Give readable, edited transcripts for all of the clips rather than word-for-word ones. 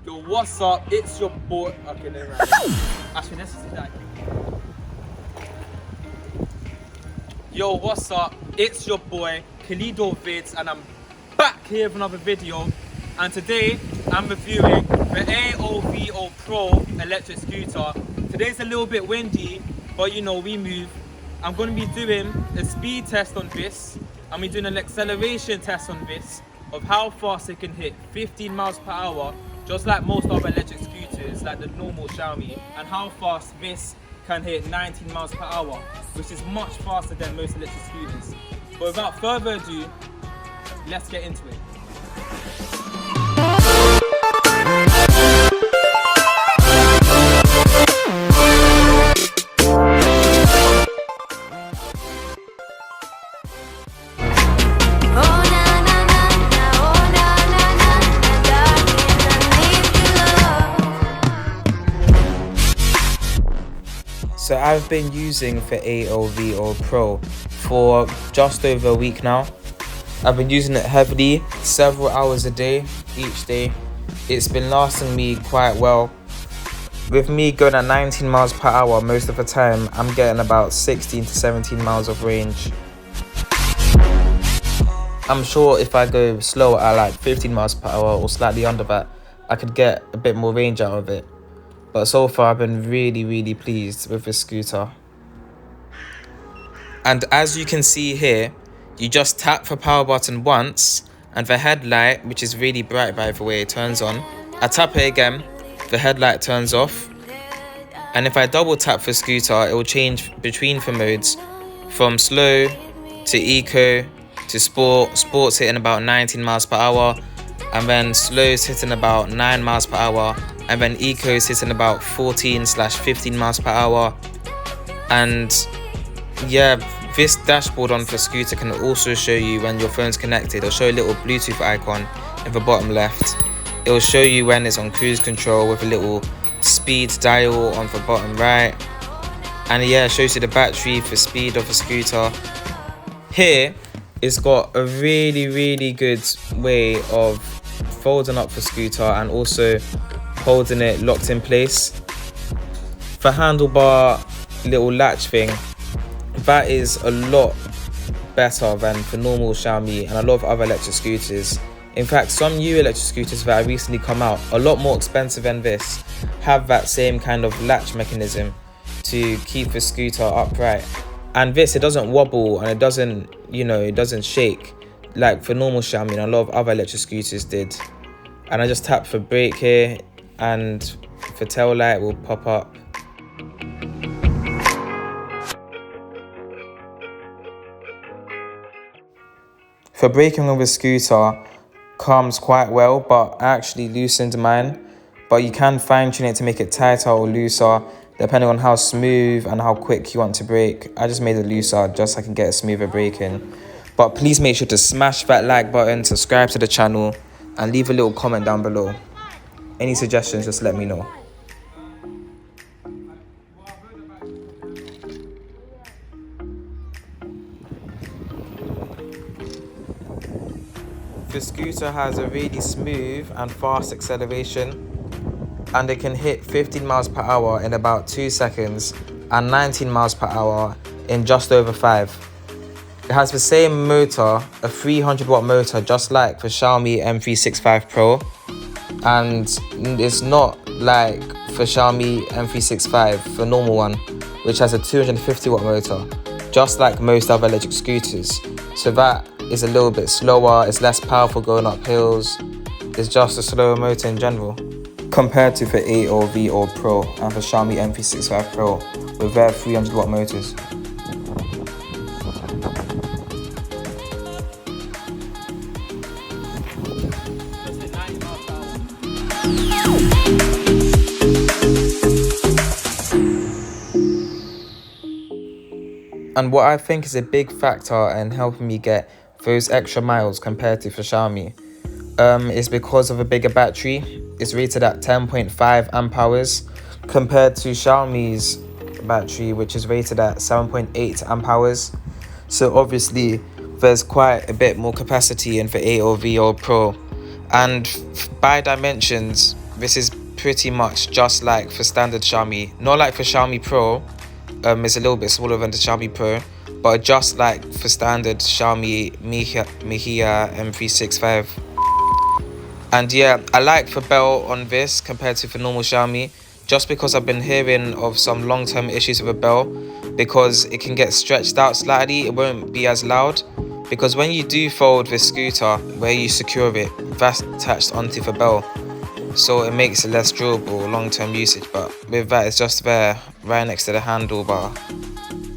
Yo, what's up? It's your boy. Okay, never mind. Actually, let's just do that. Yo, what's up? It's your boy Kalido Vids, and I'm back here with another video. And today I'm reviewing the AOVO Pro Electric Scooter. Today's a little bit windy, but you know, we move. I'm going to be doing a speed test on this. I'm going to be doing an acceleration test on this of how fast it can hit 15 miles per hour, just like most other electric scooters, like the normal Xiaomi, and how fast this can hit 19 miles per hour, which is much faster than most electric scooters. But without further ado, let's get into it. So I've been using the AOVO Pro for just over a week now. I've been using it heavily, several hours a day, each day. It's been lasting me quite well. With me going at 19 miles per hour most of the time, I'm getting about 16 to 17 miles of range. I'm sure if I go slower at like 15 miles per hour or slightly under that, I could get a bit more range out of it. But so far I've been really pleased with this scooter. And as you can see here, you just tap the power button once and the headlight, which is really bright by the way, turns on. I tap it again, the headlight turns off. And if I double tap the scooter, it will change between the modes from slow to eco to sport. Sport's hitting about 19 miles per hour, and then slow's hitting about 9 miles per hour, and then eco is hitting about 14/15 miles per hour. And yeah, this dashboard on the scooter can also show you when your phone's connected. It'll show a little Bluetooth icon in the bottom left. It'll show you when it's on cruise control with a little speed dial on the bottom right. And yeah, it shows you the battery for speed of the scooter. Here, it's got a really good way of folding up the scooter and also holding it locked in place. The handlebar little latch thing, that is a lot better than the normal Xiaomi and a lot of other electric scooters. In fact, some new electric scooters that have recently come out, a lot more expensive than this, have that same kind of latch mechanism to keep the scooter upright. And this, it doesn't wobble and it doesn't, you know, it doesn't shake like for normal Xiaomi and a lot of other electric scooters did. And I just tap for brake here and the tail light will pop up. For braking with a scooter comes quite well, but I actually loosened mine. But you can fine tune it to make it tighter or looser, depending on how smooth and how quick you want to brake. I just made it looser just so I can get a smoother braking. But please make sure to smash that like button, subscribe to the channel, and leave a little comment down below. Any suggestions, just let me know. The scooter has a really smooth and fast acceleration, and it can hit 15 miles per hour in about 2 seconds and 19 miles per hour in just over 5. It has the same motor, a 300 watt motor, just like the Xiaomi M365 Pro. And it's not like the Xiaomi M365, the normal one, which has a 250 watt motor, just like most other electric scooters. So that is a little bit slower, it's less powerful going up hills, it's just a slower motor in general. Compared to the AOVO Pro and the Xiaomi M365 Pro with their 300 watt motors. And what I think is a big factor in helping me get those extra miles compared to the Xiaomi is because of a bigger battery. It's rated at 10.5 amp hours compared to Xiaomi's battery, which is rated at 7.8 amp hours. So obviously there's quite a bit more capacity in the AOVO Pro, and by dimensions this is pretty much just like for standard Xiaomi. Not like for Xiaomi Pro, it's a little bit smaller than the Xiaomi Pro, but just like for standard Xiaomi Mihia M365. And yeah, I like the bell on this compared to the normal Xiaomi, just because I've been hearing of some long-term issues with the bell, because it can get stretched out slightly, it won't be as loud. Because when you do fold the scooter, where you secure it, that's attached onto the bell, so it makes it less durable long-term usage. But with that, it's just there right next to the handlebar,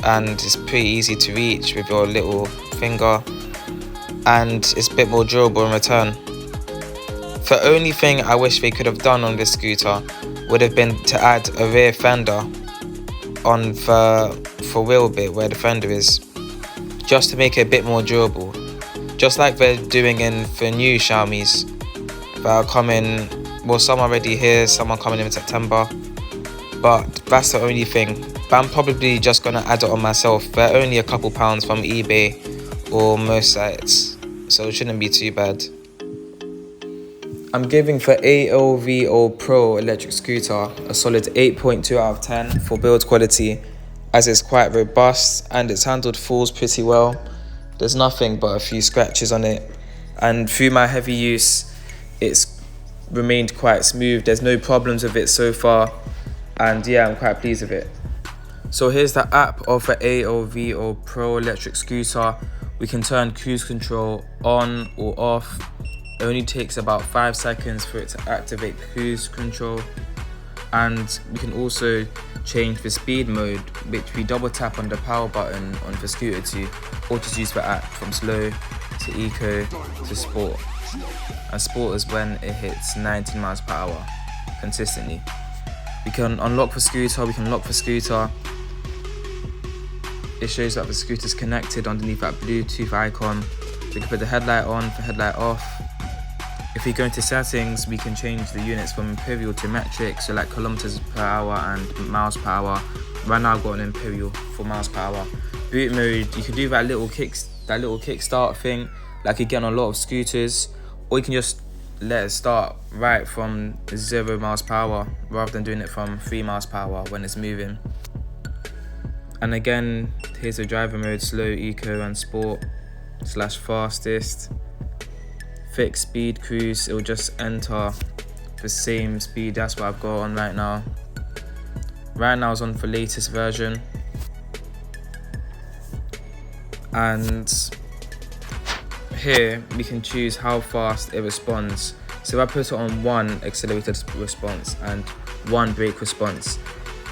and it's pretty easy to reach with your little finger, and it's a bit more durable in return. The only thing I wish they could have done on this scooter would have been to add a rear fender on the wheel bit where the fender is, just to make it a bit more durable, just like they're doing in the new Xiaomis that are coming. Well, some are already here, some are coming in September, but that's the only thing. But I'm probably just gonna add it on myself. They're only a couple pounds from eBay or most sites, so it shouldn't be too bad. I'm giving the AOVO Pro Electric Scooter a solid 8.2 out of 10 for build quality, as it's quite robust and it's handled falls pretty well. There's nothing but a few scratches on it, and through my heavy use it's remained quite smooth. There's no problems with it so far, and yeah, I'm quite pleased with it. So here's the app of the AOVO Pro Electric Scooter. We can turn cruise control on or off. It only takes about 5 seconds for it to activate cruise control, and we can also change the speed mode, which we double tap on the power button on the scooter to auto use the app from slow to eco to sport. And sport is when it hits 19 miles per hour consistently. We can unlock the scooter, we can lock the scooter. It shows that the scooter is connected underneath that Bluetooth icon. We can put the headlight on, the headlight off. If we go into settings, we can change the units from imperial to metric, so like kilometers per hour and miles per hour. Right now I've got an imperial for miles per hour. Boot mode, you can do that little kickstart thing like you get on a lot of scooters, or you can just let it start right from 0 miles per hour rather than doing it from 3 miles per hour when it's moving. And again, here's the driver mode: slow, eco and sport / fastest. Fixed speed cruise, it will just enter the same speed. That's what I've got on right now. Right now it's on the latest version, and here we can choose how fast it responds. So if I put it on 1 accelerated response and 1 brake response,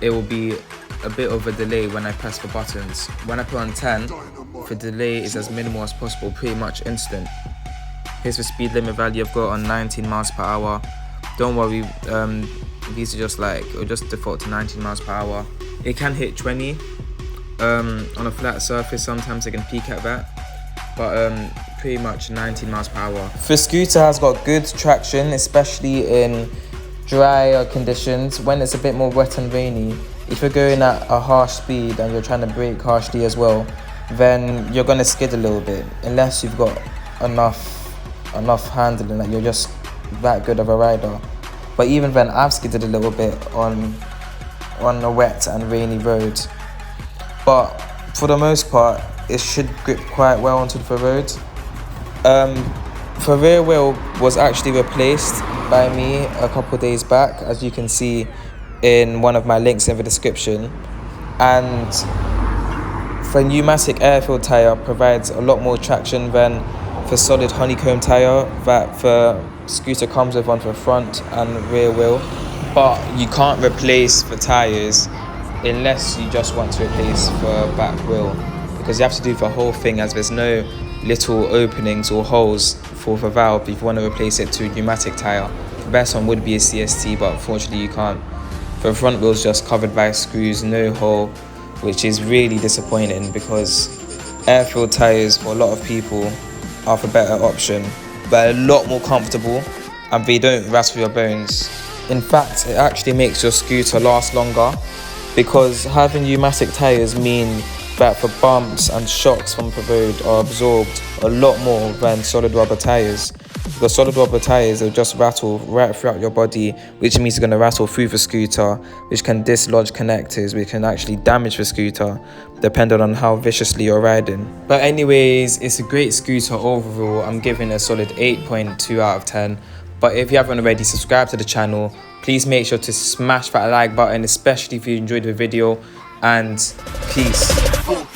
it will be a bit of a delay when I press the buttons. When I put on 10, the delay is as minimal as possible, pretty much instant. Here's the speed limit value I've got on 19 miles per hour. Don't worry, these are just like, it'll just default to 19 miles per hour. It can hit 20 on a flat surface, sometimes it can peak at that, but pretty much 19 miles per hour. The scooter has got good traction, especially in drier conditions. When it's a bit more wet and rainy, if you're going at a harsh speed and you're trying to brake harshly as well, then you're gonna skid a little bit, unless you've got enough handling that you're just that good of a rider. But even then, I've skidded a little bit on a wet and rainy road, but for the most part it should grip quite well onto the road. The rear wheel was actually replaced by me a couple of days back, as you can see in one of my links in the description, and the pneumatic air-filled tyre provides a lot more traction than the solid honeycomb tyre that the scooter comes with on the front and rear wheel. But you can't replace the tyres unless you just want to replace the back wheel, because you have to do the whole thing, as there's no little openings or holes for the valve if you want to replace it to a pneumatic tyre. The best one would be a CST, but unfortunately you can't. The front wheel's just covered by screws, no hole, which is really disappointing, because air-filled tyres for a lot of people are the better option. They're a lot more comfortable and they don't rattle your bones. In fact, it actually makes your scooter last longer, because having pneumatic tyres mean that the bumps and shocks from the road are absorbed a lot more than solid rubber tyres. The solid rubber tires will just rattle right throughout your body, which means it's going to rattle through the scooter, which can dislodge connectors, which can actually damage the scooter, depending on how viciously you're riding. But anyways, it's a great scooter overall. I'm giving it a solid 8.2 out of 10. But if you haven't already subscribed to the channel, please make sure to smash that like button, especially if you enjoyed the video, and peace.